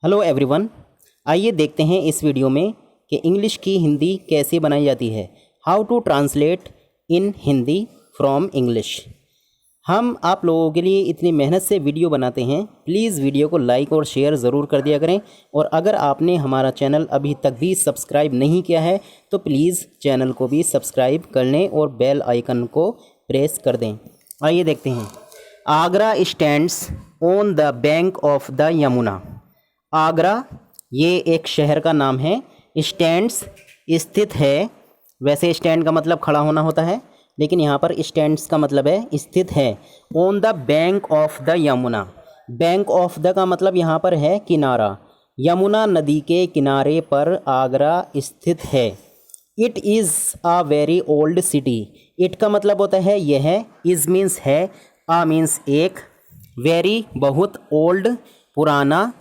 Hello everyone, आइए देखते हैं इस वीडियो में कि इंग्लिश की हिंदी कैसे बनाई जाती है। How to translate in Hindi from English. हम आप लोगों के लिए इतनी मेहनत से वीडियो बनाते हैं, प्लीज़ वीडियो को लाइक और शेयर ज़रूर कर दिया करें। और अगर आपने हमारा चैनल अभी तक भी सब्सक्राइब नहीं किया है तो प्लीज़ चैनल को भी सब्सक्राइब कर लें और बेल आइकन को प्रेस कर दें। आइए देखते हैं। Agra stands on the bank of the Yamuna. Agra ये एक शहर का नाम है। स्टैंड्स स्थित है। वैसे स्टैंड का मतलब खड़ा होना होता है, लेकिन यहाँ पर स्टैंड्स का मतलब है स्थित है। On the bank of the Yamuna. Bank of the का मतलब यहाँ पर है किनारा। यमुना नदी के किनारे पर आगरा स्थित है। It is a very old city. It का मतलब होता है यह, इज़ मीन्स है, आ मीन्स एक, वेरी बहुत, ओल्ड पुराना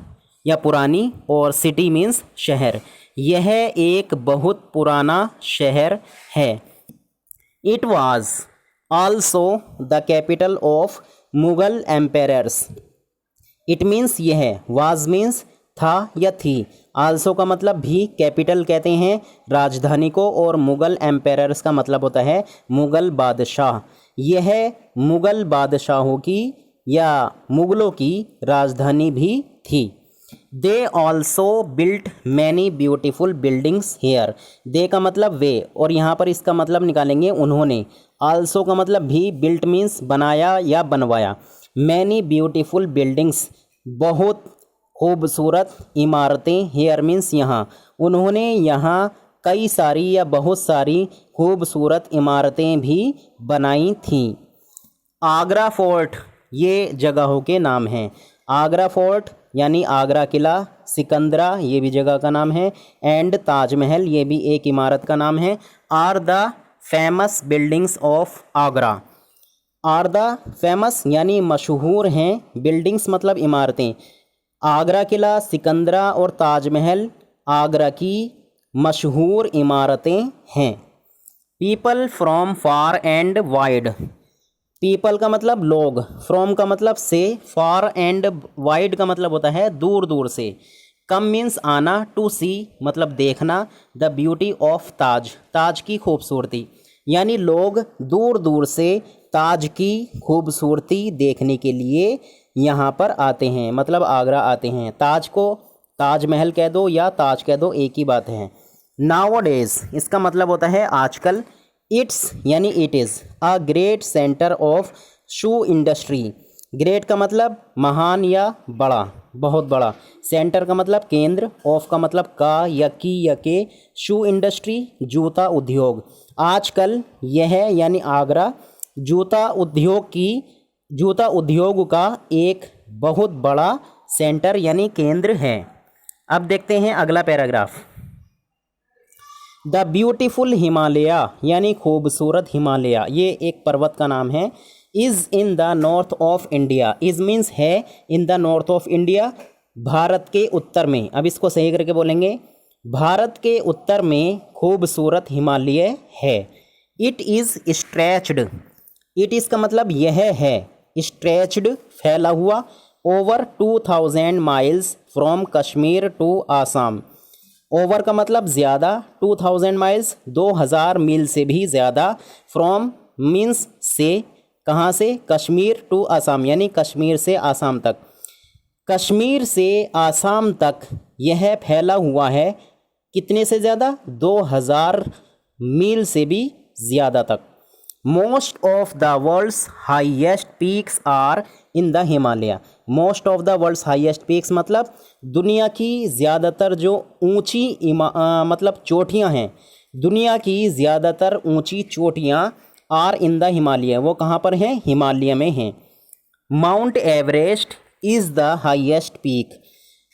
या पुरानी, और सिटी मीन्स शहर। यह एक बहुत पुराना शहर है। It was also the capital of Mughal empires. It means यह, वाज मीन्स था या थी, आल्सो का मतलब भी, कैपिटल कहते हैं राजधानी को, और मुगल एम्पायर्स का मतलब होता है मुगल बादशाह। यह मुगल बादशाहों की या मुगलों की राजधानी भी थी। They also built many beautiful buildings here. They का मतलब वे, और यहाँ पर इसका मतलब निकालेंगे उन्होंने। आल्सो का मतलब भी, बिल्ट मीन्स बनाया या बनवाया। मैनी ब्यूटीफुल बिल्डिंग्स बहुत खूबसूरत इमारतें, हेयर मीन्स यहाँ, उन्होंने यहाँ कई सारी या बहुत सारी खूबसूरत इमारतें भी बनाई थीं। आगरा फोर्ट ये जगहों के नाम हैं। आगरा फोर्ट यानी आगरा किला, सिकंदरा ये भी जगह का नाम है, एंड ताजमहल ये भी एक इमारत का नाम है। Are the famous buildings of Agra. Are the famous यानी मशहूर हैं, बिल्डिंग्स मतलब इमारतें। आगरा किला, सिकंदरा और ताजमहल आगरा की मशहूर इमारतें हैं। People from far and wide. People का मतलब लोग, फ्रॉम का मतलब से, फार एंड वाइड का मतलब होता है दूर दूर से। कम मीन्स आना, टू सी मतलब देखना, द ब्यूटी ऑफ ताज ताज की खूबसूरती, यानी लोग दूर दूर से ताज की खूबसूरती देखने के लिए यहाँ पर आते हैं, मतलब आगरा आते हैं। ताज को ताजमहल कह दो या ताज कह दो, एक ही बात है। नाउअडेज इसका मतलब होता है आजकल। इट्स यानी it is a great centre of shoe industry. Great का मतलब महान या बड़ा, बहुत बड़ा। सेंटर का मतलब केंद्र, ऑफ का मतलब का या की या के, शू इंडस्ट्री जूता उद्योग। आजकल यह यानी आगरा जूता उद्योग का एक बहुत बड़ा सेंटर यानी केंद्र है। अब देखते हैं अगला पैराग्राफ। द ब्यूटीफुल हिमालय यानी खूबसूरत हिमालय, ये एक पर्वत का नाम है। Is in the north of India. Is means है, in the north of India भारत के उत्तर में। अब इसको सही करके बोलेंगे, भारत के उत्तर में खूबसूरत हिमालय है। It is stretched. It is का मतलब यह है, स्ट्रेच्ड फैला हुआ, over 2000 miles from Kashmir to Assam. Over का मतलब ज़्यादा, 2000 माइल्स 2000 मील से भी ज़्यादा, फ्रॉम मीन्स से, कहाँ से, कश्मीर टू आसाम यानी कश्मीर से आसाम तक। कश्मीर से आसाम तक यह फैला हुआ है, कितने से ज़्यादा, 2000 मील से भी ज़्यादा तक। Most of the world's highest peaks are in the Himalaya. Most of the world's highest peaks मतलब दुनिया की ज़्यादातर जो ऊंची मतलब चोटियां हैं, दुनिया की ज़्यादातर ऊंची चोटियां आर इन द हिमालय, वो कहाँ पर हैं, हिमालय में हैं। Mount Everest is the highest peak.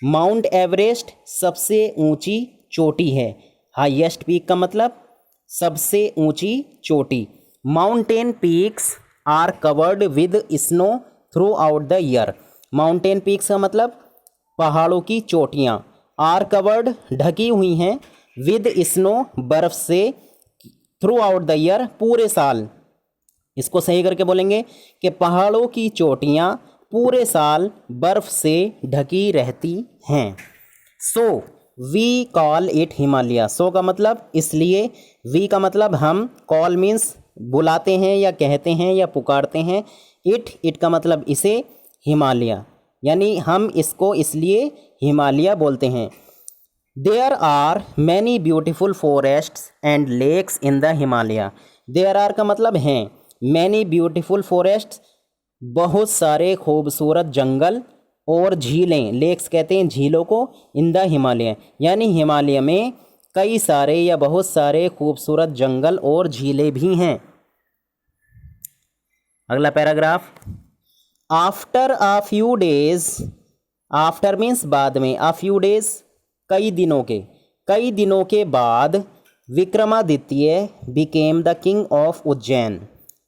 Mount Everest सबसे ऊंची चोटी है। हाईएस्ट पीक का मतलब सबसे ऊंची चोटी। Mountain peaks are covered with snow throughout the year. Mountain peaks का मतलब पहाड़ों की चोटियाँ, आर कवर्ड ढकी हुई हैं, विद स्नो बर्फ से, थ्रू आउट द ईयर पूरे साल। इसको सही करके बोलेंगे कि पहाड़ों की चोटियाँ पूरे साल बर्फ से ढकी रहती हैं। So we call it Himalaya. So का मतलब इसलिए, वी का मतलब हम, कॉल मीन्स बुलाते हैं या कहते हैं या पुकारते हैं, इट का मतलब इसे, हिमालय यानी हम इसको इसलिए हिमालय बोलते हैं। There are many beautiful forests and lakes in the Himalaya. There are का मतलब हैं, मैनी ब्यूटीफुल फॉरेस्ट्स बहुत सारे खूबसूरत जंगल, और झीलें, लेक्स कहते हैं झीलों को, इन द हिमालय यानी हिमालय में कई सारे या बहुत सारे खूबसूरत जंगल और झीलें भी हैं। अगला paragraph, after a few days, after means बाद में, अ फ्यू डेज कई दिनों के बाद, Vikramaditya became the king of Ujjain.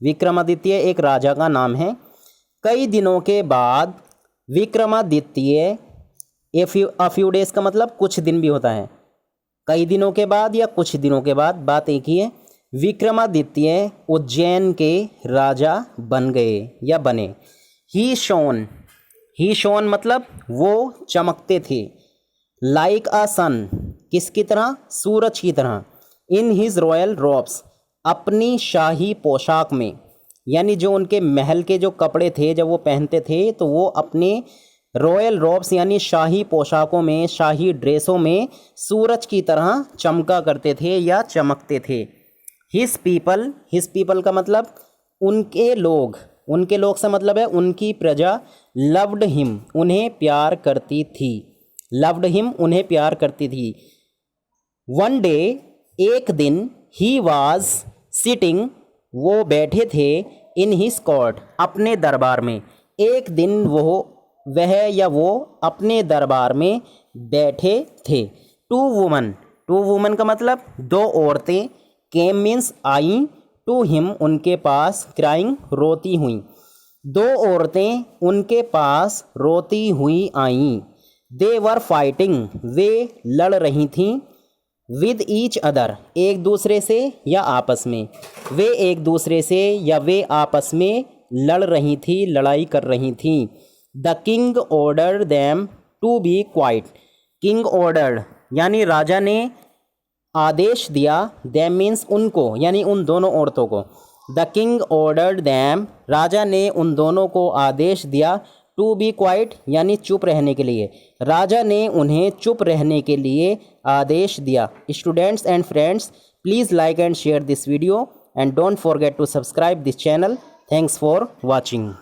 Vikramaditya एक राजा का नाम है। कई दिनों के बाद विक्रमादित्य, अ फ्यू डेज का मतलब कुछ दिन भी होता है, कई दिनों के बाद या कुछ दिनों के बाद, बात एक ही है। विक्रमादित्य उज्जैन के राजा बन गए या बने। ही शोन मतलब वो चमकते थे। लाइक अ सन किसकी तरह, सूरज की तरह। इन हिज रॉयल रॉब्स अपनी शाही पोशाक में, यानी जो उनके महल के जो कपड़े थे जब वो पहनते थे तो वो अपने रॉयल रॉब्स यानी शाही पोशाकों में, शाही ड्रेसों में सूरज की तरह चमका करते थे या चमकते थे। हिज पीपल का मतलब उनके लोग से मतलब है उनकी प्रजा। लव्ड हिम उन्हें प्यार करती थी। वन डे एक दिन, ही वाज सिटिंग वो बैठे थे, इन हिज कोर्ट अपने दरबार में। एक दिन वो अपने दरबार में बैठे थे। टू वुमन का मतलब दो औरतें, केम मीन्स आई, टू हिम उनके पास, क्राइंग रोती हुई। दो औरतें उनके पास रोती हुई आईं। दे वर फाइटिंग वे लड़ रही थीं, विद ईच अदर एक दूसरे से या आपस में। वे एक दूसरे से या वे आपस में लड़ रही थी, लड़ाई कर रही थीं। The king ordered them to be quiet. King ordered यानी राजा ने आदेश दिया, देम मीन्स उनको यानी उन दोनों औरतों को। द किंग ऑर्डर्ड देम राजा ने उन दोनों को आदेश दिया, टू बी क्वाइट यानी चुप रहने के लिए। राजा ने उन्हें चुप रहने के लिए आदेश दिया। Students and friends, please like and share this video and don't forget to subscribe this channel. Thanks for watching.